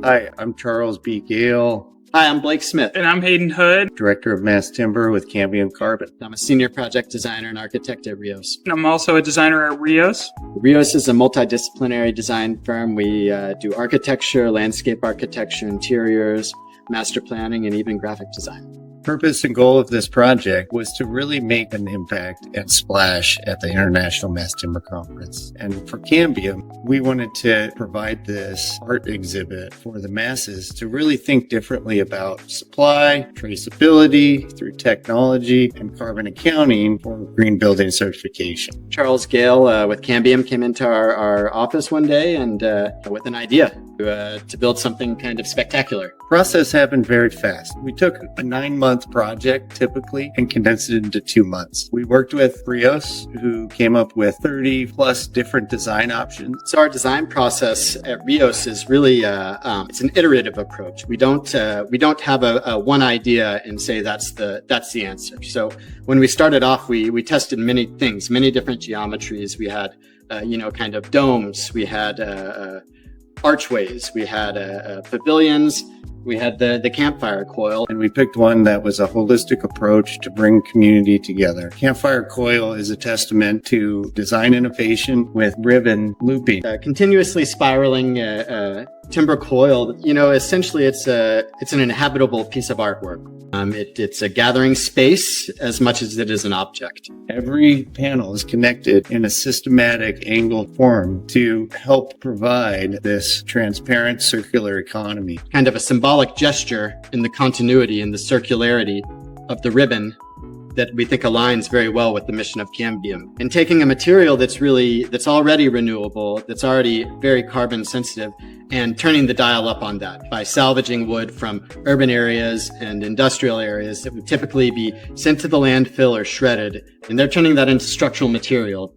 Hi, I'm Charles B. Gale, Hi, I'm Blake Smith. And I'm Hayden Hood. Director of Mass Timber with Cambium Carbon. I'm a senior project designer and architect at RIOS. And I'm also a designer at RIOS. RIOS is a multidisciplinary design firm. We do architecture, landscape architecture, interiors, master planning, and even graphic design. Purpose and goal of this project was to really make an impact and splash at the International Mass Timber Conference. And for Cambium, we wanted to provide this art exhibit for the masses to really think differently about supply, traceability through technology, and carbon accounting for green building certification. Charles Gale with Cambium came into our office one day and with an idea to build something kind of spectacular. Process happened very fast. We took a 9-month project typically and condensed it into 2 months. We worked with RIOS, who came up with 30 plus different design options. So our design process at RIOS is really it's an iterative approach. We don't have a one idea and say that's the answer. So when we started off, we tested many things, many different geometries. We had kind of domes. We had archways. We had pavilions. We had the Campfire coil. And we picked one that was a holistic approach to bring community together. Campfire coil is a testament to design innovation with ribbon looping. Continuously spiraling timber coil, essentially it's an inhabitable piece of artwork. It's a gathering space as much as it is an object. Every panel is connected in a systematic angled form to help provide this transparent circular economy. Kind of a symbolic gesture in the continuity and the circularity of the ribbon that we think aligns very well with the mission of Cambium. And taking a material that's already renewable, that's already very carbon sensitive, and turning the dial up on that by salvaging wood from urban areas and industrial areas that would typically be sent to the landfill or shredded, and they're turning that into structural material.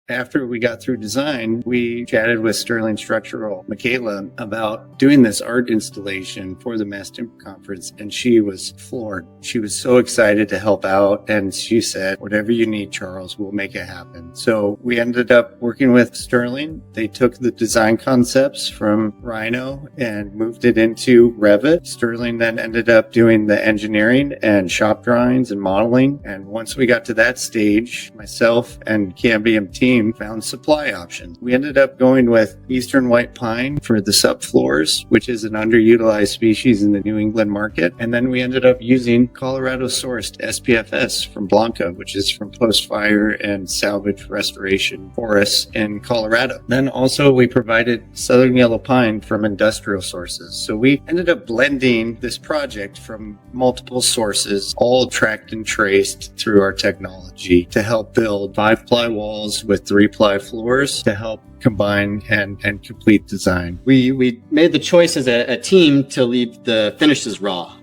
After we got through design, we chatted with Sterling Structural, Michaela, about doing this art installation for the Mass Timber Conference, and she was floored. She was so excited to help out, and she said, "Whatever you need, Charles, we'll make it happen." So we ended up working with Sterling. They took the design concepts from Rhino and moved it into Revit. Sterling then ended up doing the engineering and shop drawings and modeling. And once we got to that stage, myself and Cambium team found supply options. We ended up going with Eastern White Pine for the subfloors, which is an underutilized species in the New England market. And then we ended up using Colorado-sourced SPFS from Blanca, which is from post-fire and salvage restoration forests in Colorado. Then also we provided Southern Yellow Pine from industrial sources. So we ended up blending this project from multiple sources, all tracked and traced through our technology to help build 5-ply walls with 3-ply floors to help combine and complete design. We made the choice as a team to leave the finishes raw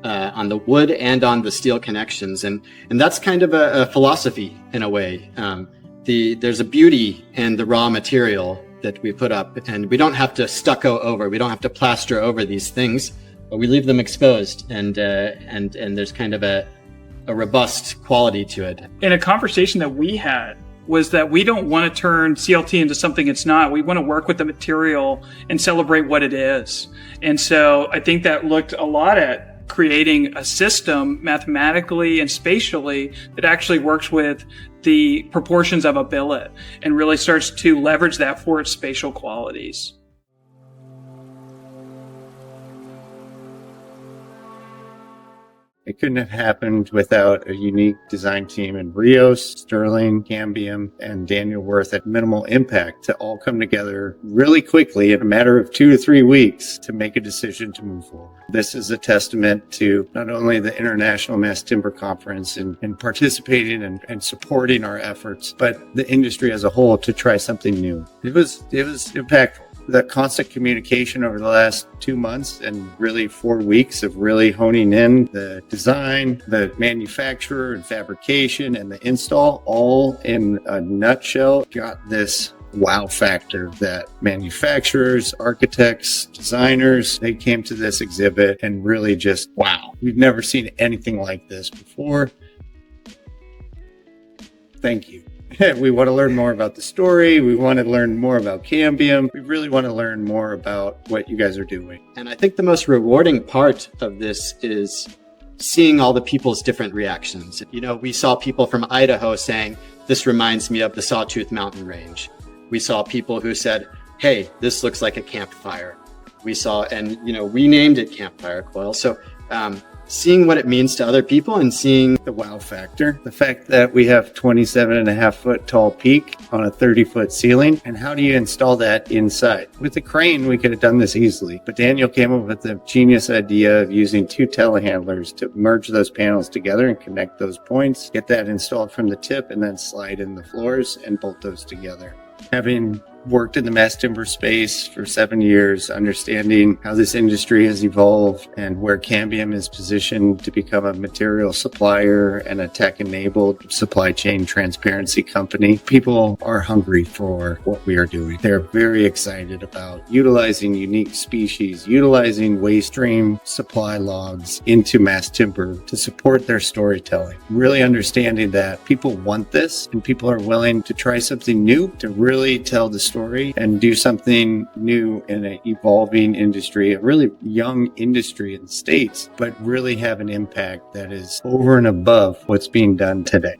on the wood and on the steel connections. And that's kind of a philosophy in a way. There's a beauty in the raw material that we put up, and we don't have to stucco over, we don't have to plaster over these things, but we leave them exposed, and there's kind of a robust quality to it. In a conversation that we had was that we don't want to turn CLT into something it's not. We want to work with the material and celebrate what it is. And so I think that looked a lot at creating a system mathematically and spatially that actually works with the proportions of a billet and really starts to leverage that for its spatial qualities. It couldn't have happened without a unique design team in RIOS, Sterling, Cambium, and Daniel Worth at Minimal Impact to all come together really quickly in a matter of 2 to 3 weeks to make a decision to move forward. This is a testament to not only the International Mass Timber Conference and participating and supporting our efforts, but the industry as a whole to try something new. It was impactful. The constant communication over the last 2 months and really 4 weeks of really honing in the design, the manufacturer and fabrication and the install all in a nutshell got this wow factor that manufacturers, architects, designers, they came to this exhibit and really just, wow, we've never seen anything like this before. Thank you. We want to learn more about the story. We want to learn more about Cambium. We really want to learn more about what you guys are doing. And I think the most rewarding part of this is seeing all the people's different reactions. You know, we saw people from Idaho saying, this reminds me of the Sawtooth Mountain Range. We saw people who said, hey, this looks like a campfire. We saw, and you know, we named it Campfire Coil. So seeing what it means to other people and seeing the wow factor, the fact that we have 27.5-foot tall peak on a 30-foot ceiling, and how do you install that inside? With a crane, we could have done this easily, but Daniel came up with the genius idea of using 2 telehandlers to merge those panels together and connect those points, get that installed from the tip, and then slide in the floors and bolt those together. Having worked in the mass timber space for 7 years, understanding how this industry has evolved and where Cambium is positioned to become a material supplier and a tech-enabled supply chain transparency company. People are hungry for what we are doing. They're very excited about utilizing unique species, utilizing waste stream supply logs into mass timber to support their storytelling. Really understanding that people want this and people are willing to try something new to really tell the story and do something new in an evolving industry, a really young industry in the States, but really have an impact that is over and above what's being done today.